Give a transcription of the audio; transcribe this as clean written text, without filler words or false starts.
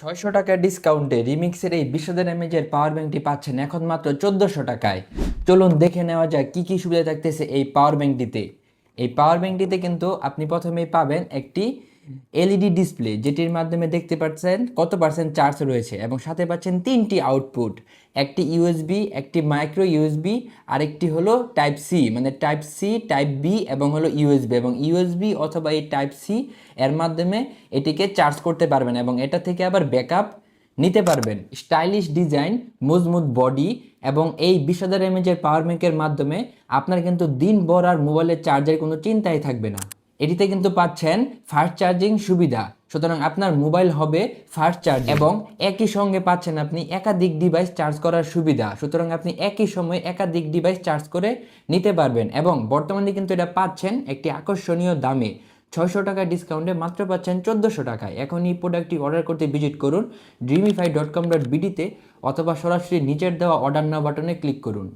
600 টাকার ডিসকাউন্টে রিমিক্সের এই 20,000 এমএএইচের পাওয়ার ব্যাংকটি পাচ্ছেন এখন মাত্র 1400 টাকায়। চলুন দেখে নেওয়া যায় কি কি সুবিধা থাকতেছে এই পাওয়ার ব্যাংকটিতে। এই পাওয়ার ব্যাংকটিতে কিন্তু আপনি প্রথমেই পাবেন একটি এলইডি ডিসপ্লে, যেটির মাধ্যমে দেখতে পাচ্ছেন কত পার্সেন্ট চার্জ রয়েছে, এবং সাথে পাচ্ছেন তিনটি আউটপুট, একটি ইউএসবি, একটি মাইক্রো ইউএসবি, আরেকটি হলো টাইপ সি, মানে টাইপ সি, টাইপ বি এবং হলো ইউএসবি, এবং ইউএসবি অথবা এই টাইপ সি এর মাধ্যমে এটিকে চার্জ করতে পারবেন এবং এটা থেকে আবার ব্যাকআপ নিতে পারবেন। স্টাইলিশ ডিজাইন, মজবুত বডি এবং এই 20,000 এমএএইচের পাওয়ার ব্যাংকের মাধ্যমে আপনার কিন্তু দিনভর আর মোবাইলের চার্জের কোনো চিন্তাই থাকবে না। এটিতে কিন্তু পাচ্ছেন ফাস্ট চার্জিং সুবিধা, সুতরাং আপনার মোবাইল হবে ফাস্ট চার্জ, এবং একই সঙ্গে পাচ্ছেন আপনি একাধিক ডিভাইস চার্জ করার সুবিধা, সুতরাং আপনি একই সময়ে একাধিক ডিভাইস চার্জ করে নিতে পারবেন। এবং বর্তমানে কিন্তু এটা পাচ্ছেন একটি আকর্ষণীয় দামে, 600 টাকা ডিসকাউন্টে মাত্র পাচ্ছেন 1400 টাকায়। এখন এই প্রোডাক্টটি অর্ডার করতে ভিজিট করুন dreamify.com.bd তে, অথবা সরাসরি নিচের দেওয়া অর্ডার নাও বাটনে ক্লিক করুন।